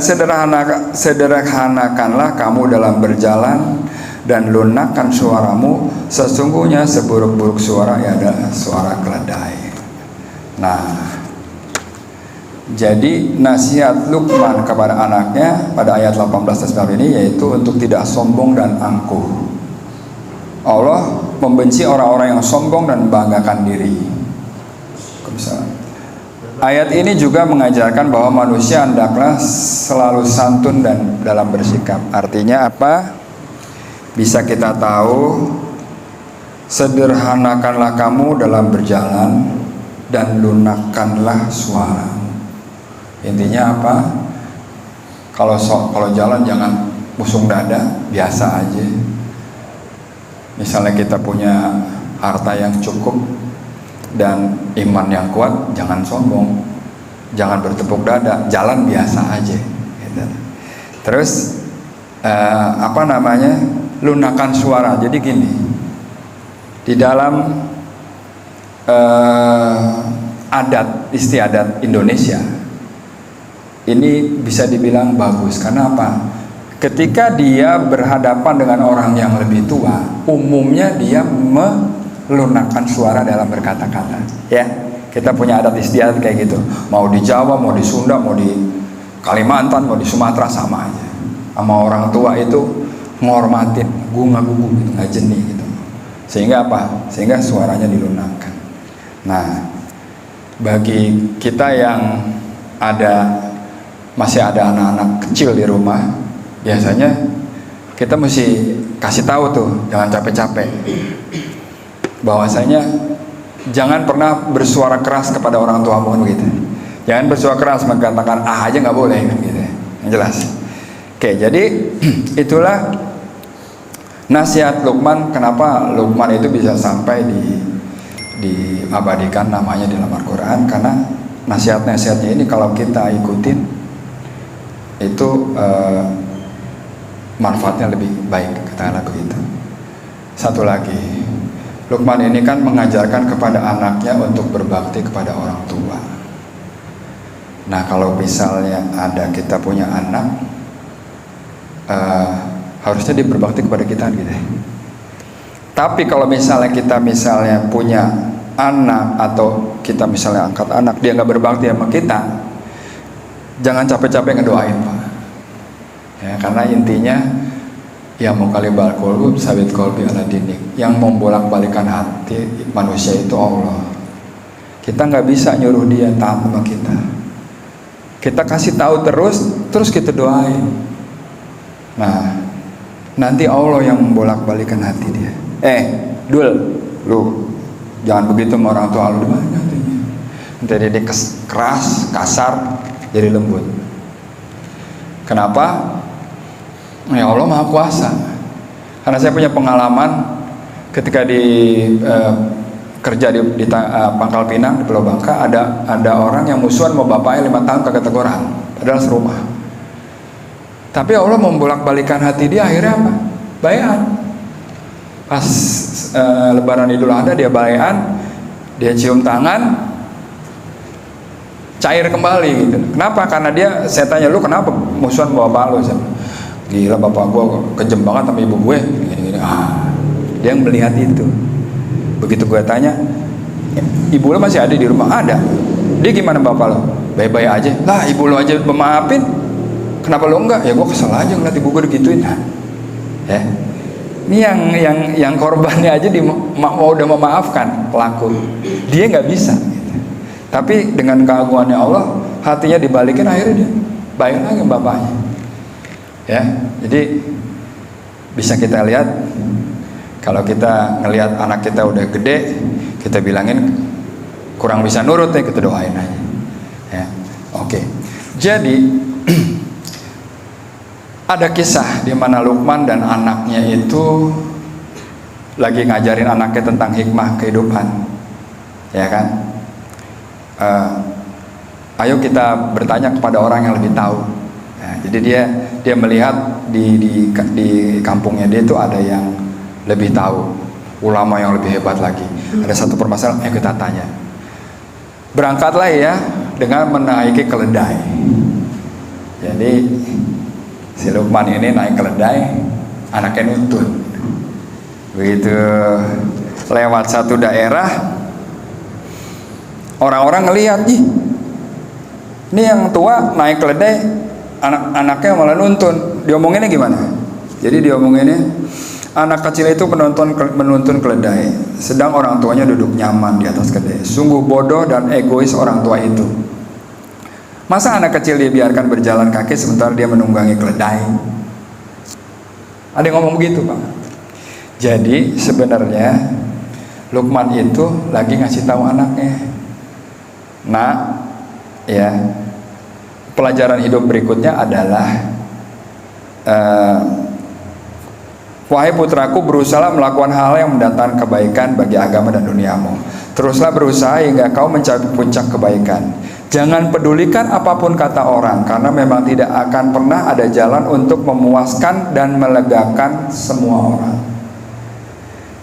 sederhanakanlah kamu dalam berjalan dan lunakkan suaramu, sesungguhnya seburuk-buruk suara adalah suara keledai. Nah, jadi nasihat Luqman kepada anaknya pada ayat 18 ini yaitu untuk tidak sombong dan angkuh. Allah membenci orang-orang yang sombong dan membanggakan diri. Ayat ini juga mengajarkan bahwa manusia hendaklah selalu santun dan dalam bersikap. Artinya apa? Bisa kita tahu, sederhanakanlah kamu dalam berjalan dan lunakkanlah suara. Intinya apa? Kalau jalan jangan musung dada, biasa aja. Misalnya kita punya harta yang cukup dan iman yang kuat, jangan sombong, jangan bertepuk dada, jalan biasa aja. Gitu. Terus lunakan suara. Jadi gini, di dalam adat istiadat Indonesia ini bisa dibilang bagus. Karena apa? ketika dia berhadapan dengan orang yang lebih tua, umumnya dia melunakkan suara dalam berkata-kata. Ya, kita punya adat istiadat kayak gitu. Mau di Jawa, mau di Sunda, mau di Kalimantan, mau di Sumatera sama aja. Sama orang tua itu menghormatin, gunga-gugu gitu, nggak jenih gitu. Sehingga apa? Sehingga suaranya dilunakkan. Nah, bagi kita yang masih ada anak-anak kecil di rumah, biasanya kita mesti kasih tahu tuh, jangan capek-capek, bahwasanya jangan pernah bersuara keras kepada orang tua kan begitu. Jangan bersuara keras, mengatakan aja nggak boleh kan gitu. Yang jelas. Oke, jadi itulah nasihat Luqman. Kenapa Luqman itu bisa sampai diabadikan namanya di dalam Al-Quran? Karena nasihat-nasihatnya ini kalau kita ikutin itu manfaatnya lebih baik, katakanlah begitu. Satu lagi, Luqman ini kan mengajarkan kepada anaknya untuk berbakti kepada orang tua. Nah, kalau misalnya kita punya anak, harusnya dia berbakti kepada kita gitu. Tapi kalau misalnya kita punya anak, atau kita misalnya angkat anak, dia nggak berbakti sama kita, jangan capek-capek ngedoain, Pak. Ya, karena intinya ya muqallibal qulub sabit qalbi ala dinik. Yang membolak-balikan hati manusia itu Allah. Kita nggak bisa nyuruh dia taat sama kita. Kita kasih tahu terus kita doain. Nah, nanti Allah yang membolak-balikan hati dia. Dul, lu jangan begitu sama orang tua lu, dimana hatinya? Dari dia keras, kasar, jadi lembut. Kenapa? Ya Allah Maha Kuasa. Karena saya punya pengalaman ketika kerja di Pangkal Pinang di Pulau Bangka, ada orang yang musuhan mau bapaknya 5 tahun kagak teguran, padahal serumah. Tapi Allah membolak-balikan hati dia, akhirnya apa? Bai'an. Pas Lebaran Idul Adha dia bai'an, dia cium tangan, cair kembali gitu. Kenapa? Karena saya tanya, lu kenapa musuhan sama bapak lu? Gila, bapak gua kejem banget sama ibu gue. Gini-gini. Dia melihat itu. Begitu gue tanya, ibu lu masih ada di rumah? Ada. Dia gimana bapak lu? Baik-baik aja. Lah, ibu lu aja memaafin, kenapa lo enggak? Ya gue kesel aja ngeliat ibu gue digituin. Ya, ini yang korbannya aja udah memaafkan pelaku, dia nggak bisa. Tapi dengan keagungannya Allah, hatinya dibalikin, akhirnya dia baik lagi bapaknya. Ya, jadi bisa kita lihat, kalau kita ngelihat anak kita udah gede, kita bilangin kurang bisa nurut ya, kita doain aja. Ya, oke. Jadi ada kisah di mana Luqman dan anaknya itu lagi ngajarin anaknya tentang hikmah kehidupan, ya kan? Ayo kita bertanya kepada orang yang lebih tahu. Nah, jadi dia melihat di kampungnya dia itu ada yang lebih tahu, ulama yang lebih hebat lagi. Ada satu permasalahan yang kita tanya. Berangkatlah ya dengan menaiki keledai. Jadi si Luqman ini naik keledai, anaknya nuntun. Begitu lewat satu daerah, orang-orang ngelihat, ini yang tua naik keledai, anak-anaknya malah nuntun. Diomonginnya gimana? Jadi diomonginnya, anak kecil itu menuntun keledai, sedang orang tuanya duduk nyaman di atas keledai. Sungguh bodoh dan egois orang tua itu. Masa anak kecil dibiarkan berjalan kaki sementara dia menunggangi keledai? Ada yang ngomong begitu, Pak. Jadi sebenarnya Luqman itu lagi ngasih tahu anaknya, nah, ya, pelajaran hidup berikutnya adalah wahai putraku, berusaha melakukan hal yang mendatangkan kebaikan bagi agama dan duniamu. Teruslah berusaha hingga kau mencapai puncak kebaikan. Jangan pedulikan apapun kata orang, karena memang tidak akan pernah ada jalan untuk memuaskan dan melegakan semua orang.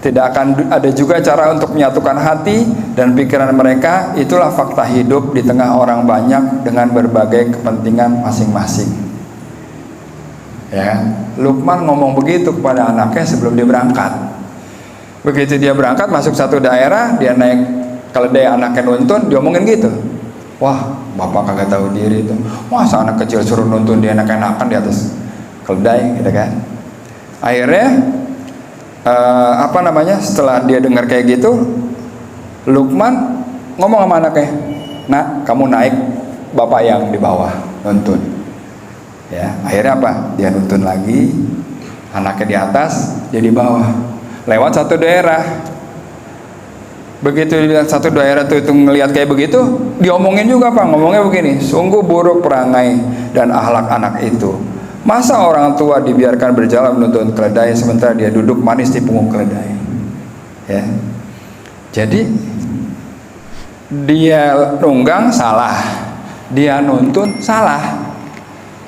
Tidak akan ada juga cara untuk menyatukan hati dan pikiran mereka. Itulah fakta hidup di tengah orang banyak dengan berbagai kepentingan masing-masing. Ya, Luqman ngomong begitu kepada anaknya sebelum dia berangkat. Begitu dia berangkat masuk satu daerah, dia naik keledai, anaknya nuntun, dia omongin gitu. Wah, bapak kagak tahu diri itu. Masa anak kecil suruh nuntun dia enak-enakan di atas keledai, gitu kan? Akhirnya setelah dia dengar kayak gitu, Luqman ngomong sama anaknya, "Nak, kamu naik, bapak yang di bawah nuntun." Ya, akhirnya apa? Dia nuntun lagi, anaknya di atas, dia di bawah. Lewat satu daerah. Begitu di satu daerah itu ngelihat kayak begitu, diomongin juga Pak, ngomongnya begini, "Sungguh buruk perangai dan akhlak anak itu. Masa orang tua dibiarkan berjalan menuntun keledai sementara dia duduk manis di punggung keledai." Ya. Jadi dia nunggang salah, dia nuntun salah.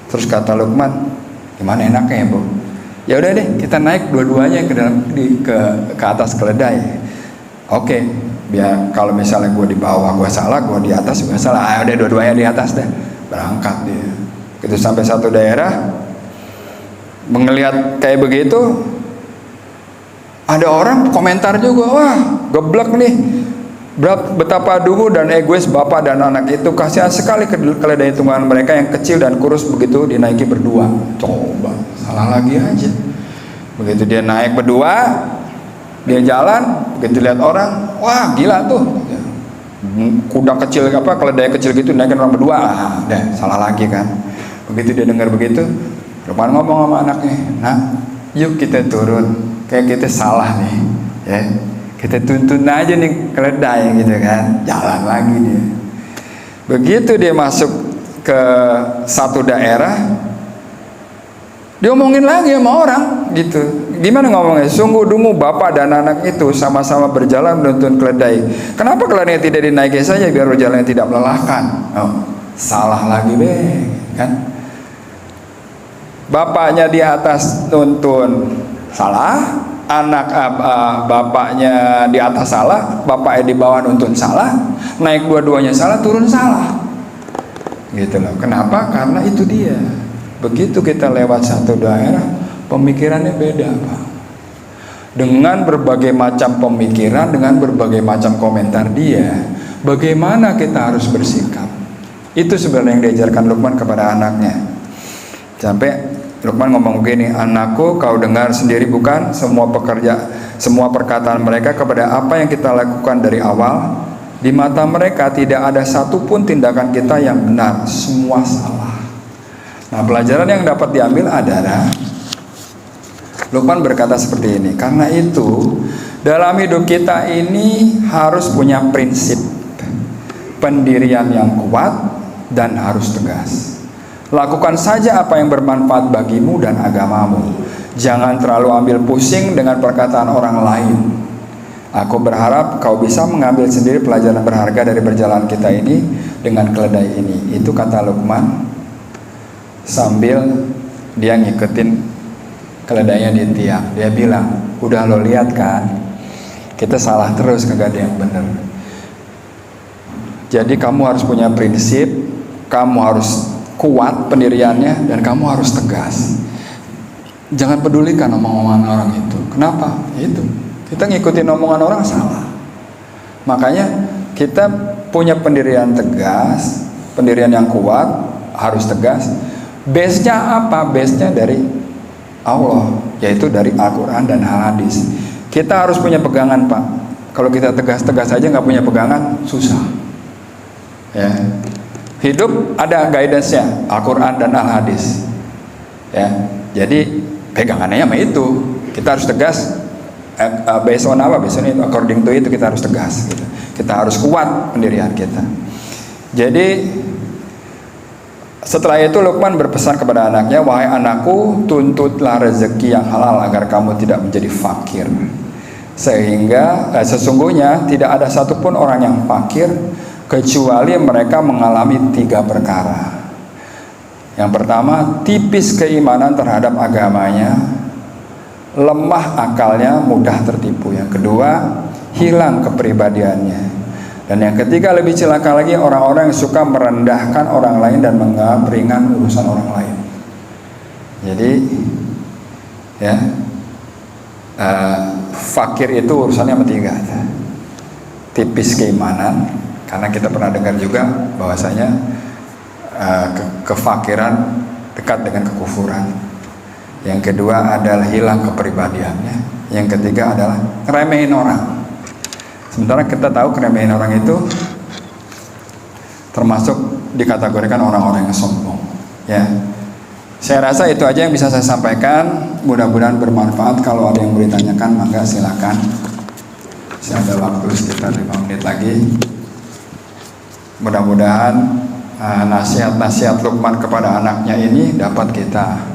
Terus kata Luqman, "Gimana enaknya ya, Bu? Ya udah deh, kita naik dua-duanya ke atas keledai. Oke, biar kalau misalnya gue di bawah gue salah, gue di atas gue salah. Udah dua-duanya di atas deh." Berangkat dia. Gitu sampai satu daerah, melihat kayak begitu, ada orang komentar juga, "Wah, geblek nih. Betapa dungu dan egois bapak dan anak itu, kasihan sekali keledai tunggangan mereka yang kecil dan kurus begitu dinaiki berdua." Coba, salah lagi aja. Begitu dia naik berdua, dia jalan, begitu lihat orang, wah gila tuh, kuda kecil keledai kecil gitu naikin orang berdua, deh salah lagi kan. Begitu dia dengar begitu, Luqman ngomong sama anaknya, "Nah, yuk kita turun, kayak kita salah nih, ya. Kita tuntun aja nih keledai," gitu kan. Jalan lagi dia. Begitu dia masuk ke satu daerah, dia omongin lagi sama orang gitu. Gimana ngomongnya? "Sungguh dungu bapak dan anak itu sama-sama berjalan menuntun keledai. Kenapa keledai tidak dinaiki saja biar berjalan tidak melelahkan?" Oh, salah lagi kan. Bapaknya di atas nuntun salah, bapaknya di atas salah, bapaknya di bawah nuntun salah, naik dua-duanya salah, turun salah. Gitu loh. Kenapa? Karena itu dia. Begitu kita lewat satu daerah, pemikirannya beda, Pak. Dengan berbagai macam pemikiran, dengan berbagai macam komentar dia, bagaimana kita harus bersikap. Itu sebenarnya yang diajarkan Luqman kepada anaknya. Sampai Luqman ngomong begini, "Anakku, kau dengar sendiri bukan semua perkataan mereka kepada apa yang kita lakukan dari awal? Di mata mereka tidak ada satupun tindakan kita yang benar, semua salah." Nah, pelajaran yang dapat diambil adalah Luqman berkata seperti ini, karena itu dalam hidup kita ini harus punya prinsip pendirian yang kuat dan harus tegas. Lakukan saja apa yang bermanfaat bagimu dan agamamu. Jangan terlalu ambil pusing dengan perkataan orang lain. Aku berharap kau bisa mengambil sendiri pelajaran berharga dari perjalanan kita ini dengan keledai ini. Itu kata Luqman sambil dia ngikutin keledainya di tiang. Dia bilang, "Udah lo lihat kan, kita salah terus, kagak ada yang benar. Jadi kamu harus punya prinsip, kamu harus kuat pendiriannya, dan kamu harus tegas. Jangan pedulikan omongan orang itu." Kenapa? Itu kita ngikutin omongan orang salah. Makanya kita punya pendirian tegas, pendirian yang kuat, harus tegas. Base-nya apa? Base-nya dari Allah, yaitu dari Al-Quran dan Hadis. Kita harus punya pegangan, Pak. Kalau kita tegas-tegas aja nggak punya pegangan, susah. Ya. Hidup ada guidance-nya, Al-Quran dan Al-Hadis. Ya, jadi pegangannya sama itu. Kita harus tegas. Based on apa? Based on itu, according to itu kita harus tegas. Gitu. Kita harus kuat pendirian kita. Jadi setelah itu Luqman berpesan kepada anaknya, "Wahai anakku, tuntutlah rezeki yang halal agar kamu tidak menjadi fakir. Sehingga sesungguhnya tidak ada satupun orang yang fakir kecuali mereka mengalami 3 perkara. Yang pertama, tipis keimanan terhadap agamanya, lemah akalnya, mudah tertipu. Yang kedua, hilang kepribadiannya. Dan yang ketiga, lebih celaka lagi, orang-orang yang suka merendahkan orang lain dan menganggap ringan urusan orang lain." Jadi ya, fakir itu urusannya sama tiga, tipis keimanan, karena kita pernah dengar juga bahwasanya kefakiran dekat dengan kekufuran. Yang kedua adalah hilang kepribadiannya. Yang ketiga adalah ngeremehin orang. Sementara kita tahu ngeremehin orang itu termasuk dikategorikan orang-orang yang sombong. Ya, saya rasa itu aja yang bisa saya sampaikan. Mudah-mudahan bermanfaat. Kalau ada yang mau ditanyakan, maka silakan. Saya ada waktu sekitar 5 menit lagi. Mudah-mudahan nasihat-nasihat Luqman kepada anaknya ini dapat kita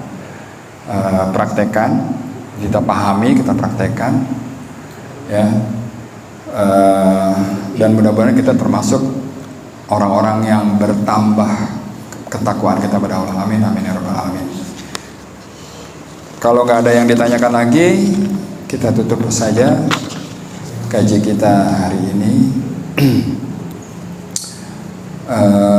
praktekkan, kita pahami, kita praktekkan, ya. Dan mudah-mudahan kita termasuk orang-orang yang bertambah ketakwaan kita pada Allah. Amin, amin ya rabbal alamin. Kalau nggak ada yang ditanyakan lagi, kita tutup saja kaji kita hari ini.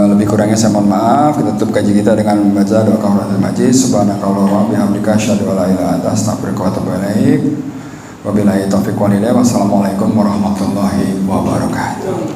Lebih kurangnya saya mohon maaf. Kita tutup kaji kita dengan membaca doa kafaratul majlis. Subhanakallahumma bihamdika asyhadu an la ilaha illa anta astaghfiruka wa atubu ilaik. Wabillahi taufiq wal hidayah. Wassalamualaikum warahmatullahi wabarakatuh.